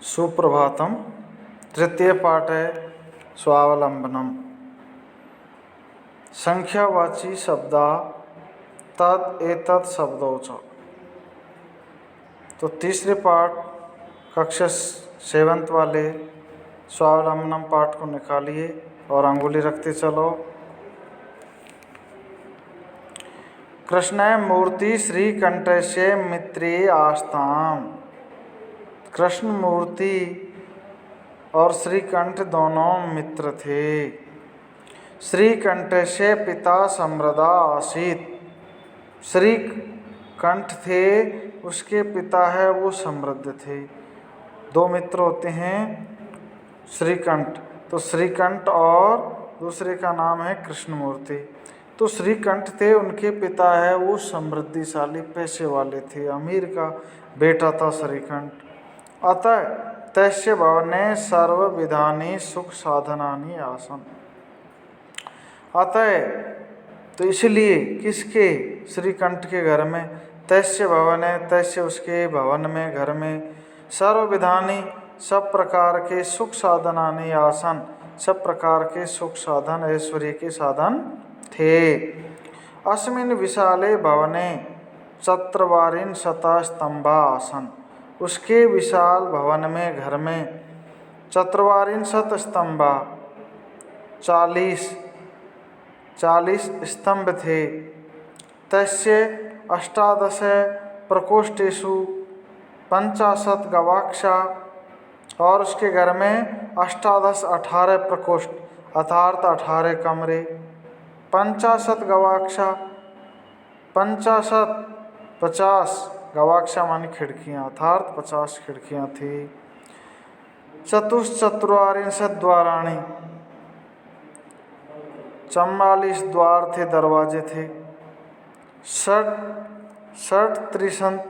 सुप्रभातम। तृतीय पाठ है स्वावलंबनम। संख्यावाची शब्दा तद एतत् शब्दों च। तो तीसरे पाठ कक्षा 7th वाले स्वावलंबनम पाठ को निकालिए और अंगुली रखते चलो। कृष्ण मूर्ति श्रीकंठस्य मित्रे आस्ताम। कृष्ण मूर्ति और श्रीकंठ दोनों मित्र थे। श्रीकंठस्य पिता सम्रदा आसीत। श्रीकंठ थे, उसके पिता है वो समृद्ध थे। दो मित्र होते हैं श्रीकंठ, तो श्रीकंठ और दूसरे का नाम है कृष्णमूर्ति। तो श्रीकंठ थे, उनके पिता है वो समृद्धिशाली पैसे वाले थे, अमीर का बेटा था श्रीकंठ। अतः तस्य भवने सर्व विधानी सुख साधनानि आसन। अतः तो इसलिए किसके, श्रीकंठ के घर में, तस्य भवने, तस्य उसके भवन में, घर में, सर्व विधानी सब प्रकार के सुख साधनानि आसन, सब प्रकार के सुख साधन ऐश्वर्य के साधन थे। अस्मिन् विशाले भवने चत्रवारिन शता स्तंभा आसन। उसके विशाल भवन में, घर में, चत्रवारिन शत स्तंभा 40 स्तंभ थे। तस्य अष्टादश प्रकोष्ठेषु 50 गवाक्षा। और उसके घर में 18 प्रकोष्ठ अर्थात 18 कमरे। 50 गवाक्षा, 50 गवाक्षा मानी खिड़कियाँ, अर्थात 50 खिड़कियाँ थी। चतुश्चत्वारिंशत् द्वाराणि, 44 द्वार थे, दरवाजे थे। षट् त्रिशंत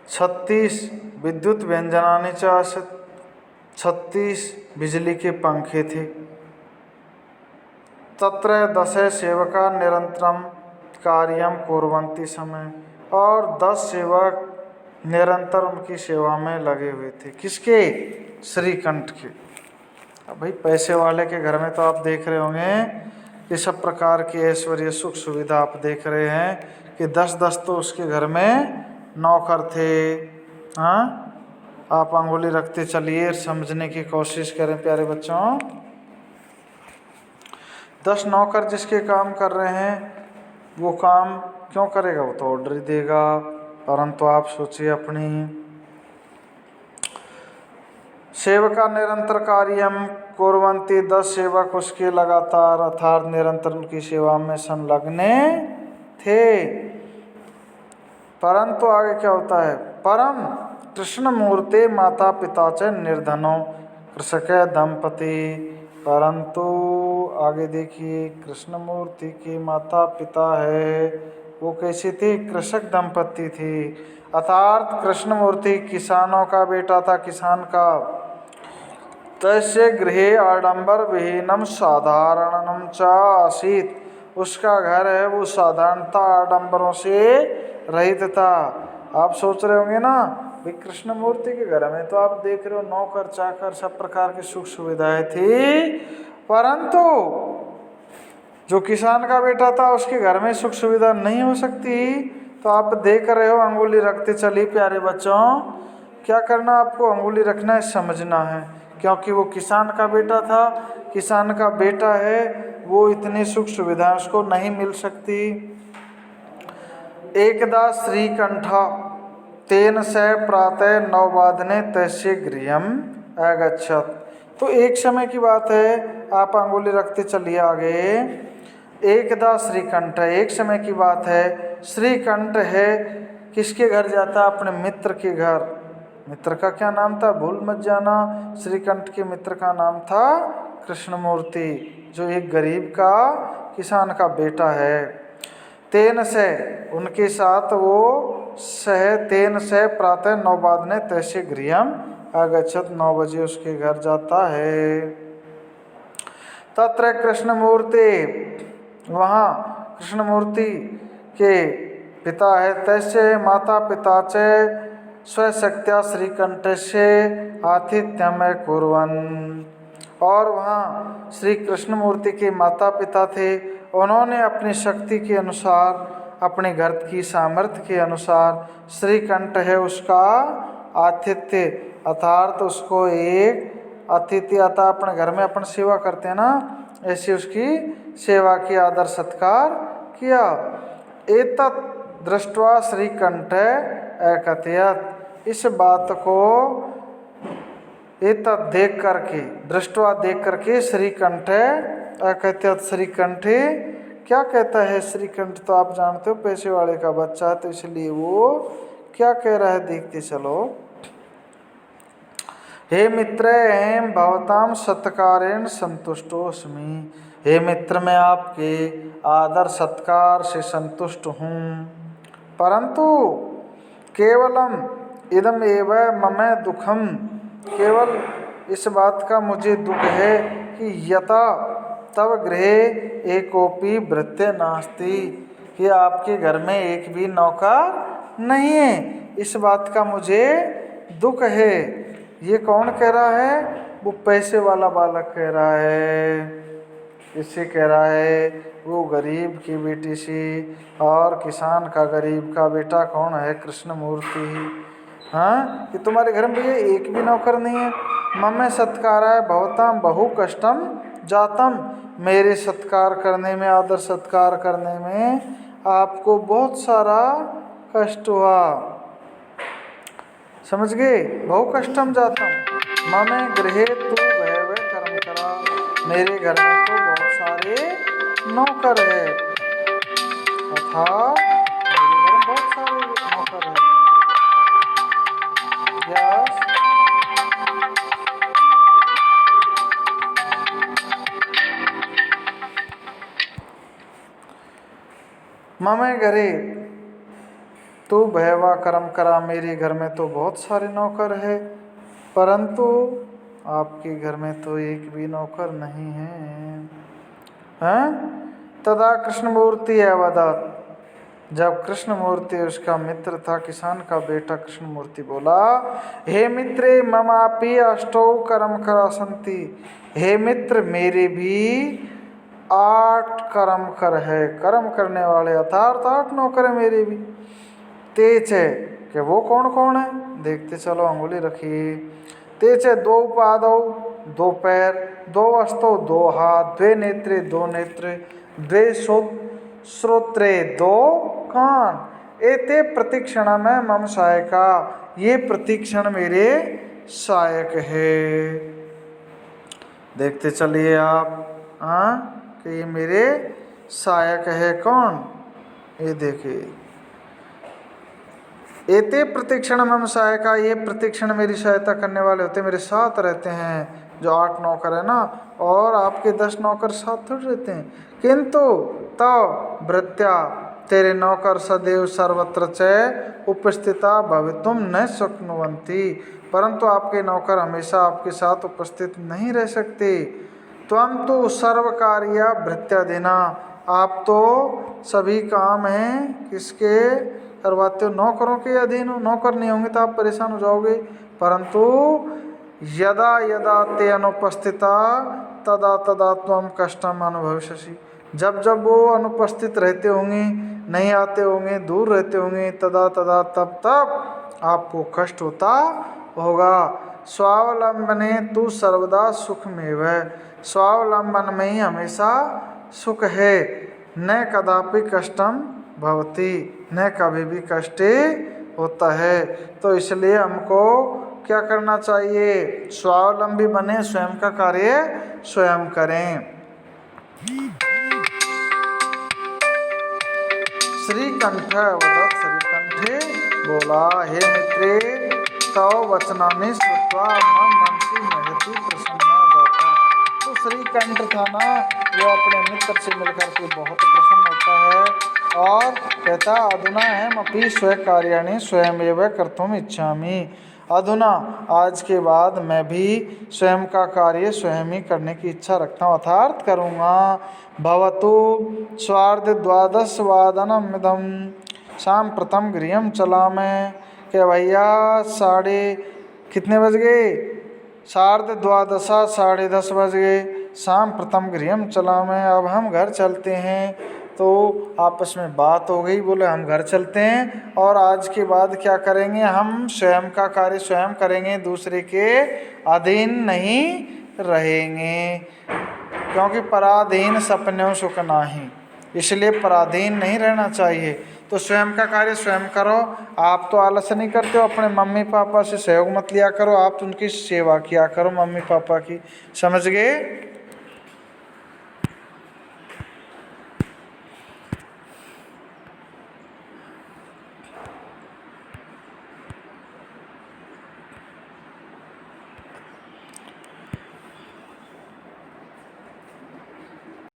36 विद्युत व्यंजनानि च आसन्। 36 बिजली के पंखे थे। तत्र 10 सेवका निरंतरम कार्यम कुर्वन्ति समय। और 10 सेवक निरंतर उनकी सेवा में लगे हुए थे। किसके, श्रीकंठ के। अब भाई पैसे वाले के घर में तो आप देख रहे होंगे कि सब प्रकार की ऐश्वर्य सुख सुविधा आप देख रहे हैं कि 10 तो उसके घर में नौकर थे। हाँ, आप अंगुली रखते चलिए, समझने की कोशिश करें प्यारे बच्चों। 10 नौकर जिसके काम कर रहे हैं, वो काम क्यों करेगा, वो तो ऑर्डर ही देगा। परंतु आप सोचिए अपनी सेवका निरंतर कार्यम कुर्वन्ति, 10 सेवक उसके लगातार अर्थात निरंतर उनकी सेवा में संलग्न थे। परंतु आगे क्या होता है, परम कृष्ण मूर्ति माता पिता च निर्धनो कृषक दंपति। परंतु आगे देखिए, कृष्ण मूर्ति के माता पिता है वो कैसी थी, कृषक दंपति थी। अर्थात कृष्ण मूर्ति किसानों का बेटा था, किसान का। तस्य गृहे आडंबर विहीनम साधारणम च आसीत। उसका घर है वो साधारणता आडंबरों से रहित था। आप सोच रहे होंगे ना भाई, कृष्ण मूर्ति के घर में तो आप देख रहे हो नौकर चाकर सब प्रकार की सुख सुविधाएं थी, परंतु जो किसान का बेटा था उसके घर में सुख सुविधा नहीं हो सकती। तो आप देख रहे हो, अंगुली रखते चलिए प्यारे बच्चों। क्या करना आपको, अंगुली रखना है, समझना है, क्योंकि वो किसान का बेटा था, किसान का बेटा है, वो इतनी सुख सुविधाएं उसको नहीं मिल सकती। एकदा श्रीकंठ तेन से प्रातः 9 वादने तस्य गृहम अगच्छत। तो एक समय की बात है, आप अंगुली रखते चलिए आगे। एकदा श्रीकंठ, एक समय की बात है, श्रीकंठ है किसके घर जाता, अपने मित्र के घर। मित्र का क्या नाम था, भूल मत जाना। श्रीकंठ के मित्र का नाम था कृष्णमूर्ति, जो एक गरीब का किसान का बेटा है। तेन से, उनके साथ वो सह, तेन से प्रातः 9 वादने तस्य गृहम अगच्छत, 9 बजे उसके घर जाता है। तत्र कृष्णमूर्ति, वहाँ कृष्णमूर्ति के पिता है, तस्य माता पिता च स्वशक्त्या श्रीकंठस्य आतिथ्यम कुर्वन्। और वहाँ श्री कृष्णमूर्ति के माता पिता थे, उन्होंने अपनी शक्ति के अनुसार, अपने घर की सामर्थ्य के अनुसार श्रीकंठ है उसका आतिथ्य अर्थात उसको एक अतिथि आता अपने घर में अपन सेवा करते हैं ना, ऐसी उसकी सेवा की, आदर सत्कार किया। एतत् दृष्ट्वा श्रीकंठ अकथयत्, इस बात को एतत् देख करके, दृष्टवा देख करके श्रीकंठ अकथयत्, श्रीकंठ क्या कहता है? श्रीकंठ तो आप जानते हो पैसे वाले का बच्चा है, तो इसलिए वो क्या कह रहा है देखते चलो। हे मित्र एवं भवताम सत्कारेण संतुष्टोस्मि, हे मित्र मैं आपके आदर सत्कार से संतुष्ट हूँ, परंतु केवलम इदम एव मम दुखम, केवल इस बात का मुझे दुख है कि यथा तव गृहे एकोपि भृत्य नास्ति, कि आपके घर में एक भी नौकर नहीं है, इस बात का मुझे दुख है। ये कौन कह रहा है? वो पैसे वाला बालक कह रहा है। इससे कह रहा है वो गरीब की बेटी सी, और किसान का गरीब का बेटा कौन है? कृष्णमूर्ति। हाँ, कि तुम्हारे घर में भैया एक भी नौकर नहीं है। मम सत्काराय भवताम बहु कष्टम जातम, मेरे सत्कार करने में, आदर सत्कार करने में आपको बहुत सारा कष्ट हुआ। समझ गए? बहु कष्टम जातम मम गृहे तु वैव कर्म करा, मेरे घर में तो बहुत सारे नौकर है, अर्थात मेरे घर में बहुत सारे नौकर है। यस, मम घरे तो भयवा कर्म करा, मेरे घर में तो बहुत सारे नौकर है, परंतु आपके घर में तो एक भी नौकर नहीं है। तदा कृष्णमूर्ति अवदत्, जब कृष्णमूर्ति उसका मित्र था, किसान का बेटा कृष्णमूर्ति बोला, हे मित्रे ममापि अष्टौ कर्म करा सन्ति, हे मित्र मेरे भी 8 कर्म कर है, कर्म करने वाले अर्थात 8 नौकर है मेरे भी। तेज है कि वो कौन कौन है देखते चलो, अंगुली रखिए। तेज है 2 पादौ 2 पैर, 2 हस्तौ 2 हाथ, 2 नेत्रे 2 नेत्र, 2 श्रोत्रे 2 कान, एते प्रतिक्षण में मम सहायका, ये प्रतिक्षण मेरे सहायक है। देखते चलिए आप, कि ये मेरे सहायक है। कौन? ये देखिए, एते प्रतिक्षण मम सहायका, ये प्रतिक्षण मेरी सहायता करने वाले होते, मेरे साथ रहते हैं। जो 8 नौकर है ना, और आपके 10 नौकर साथ थोड़े रहते हैं। किंतु तव भृत्या, तेरे नौकर सदैव सर्वत्र च उपस्थिता भवितुम न शक्नुवन्ति, परंतु आपके नौकर हमेशा आपके साथ उपस्थित नहीं रह सकते। त्वं तो सर्व कार्य भृत्याधीना, आप तो सभी काम हैं किसके करवाते हो? नौकरों के अधीन हो। नौकर नहीं होंगे तो आप परेशान हो जाओगे। परंतु यदा यदा ते अनुपस्थिता तदा तदा त्वं कष्टम अनुभविष्यसि, जब जब वो अनुपस्थित रहते होंगे, नहीं आते होंगे, दूर रहते होंगे, तदा तदा तब तब आपको कष्ट होता होगा। स्वावलंबने तू सर्वदा सुखमेव, स्वावलंबन में ही हमेशा सुख है। न कदापि कष्टम भवति, न कभी भी कष्ट होता है। तो इसलिए हमको क्या करना चाहिए? स्वावलंबी बने, स्वयं का कार्य स्वयं करें। श्रीकंठ वदत्, श्रीकंठे बोला, हे मित्रे तव वचनानि श्रुत्वा मम मनसि महती प्रसन्ना जाता। तो श्रीकंठ था ना, वो अपने मित्र से मिलकर के बहुत प्रसन्न होता है और कहता, अधुना अहम अपि स्वकार्याणि स्वयमेव कर्तुम इच्छामि, अधुना आज के बाद मैं भी स्वयं का कार्य स्वयं ही करने की इच्छा रखता हूँ, अर्थात करूँगा। भवतु स्वार्ध 12 वादनमिदं साम्प्रतं गृहं चलामि, कि भैया साढ़े कितने बज गए, 12:30 10:30 बज गए, शाम प्रथम गृहम चला में, अब हम घर चलते हैं। तो आपस में बात हो गई, बोले हम घर चलते हैं और आज के बाद क्या करेंगे, हम स्वयं का कार्य स्वयं करेंगे, दूसरे के अधीन नहीं रहेंगे, क्योंकि पराधीन सपने सुख नाही, इसलिए पराधीन नहीं रहना चाहिए। तो स्वयं का कार्य स्वयं करो। आप तो आलस नहीं करते हो, अपने मम्मी पापा से सहयोग मत लिया करो, आप तो उनकी सेवा किया करो मम्मी पापा की, समझ गए।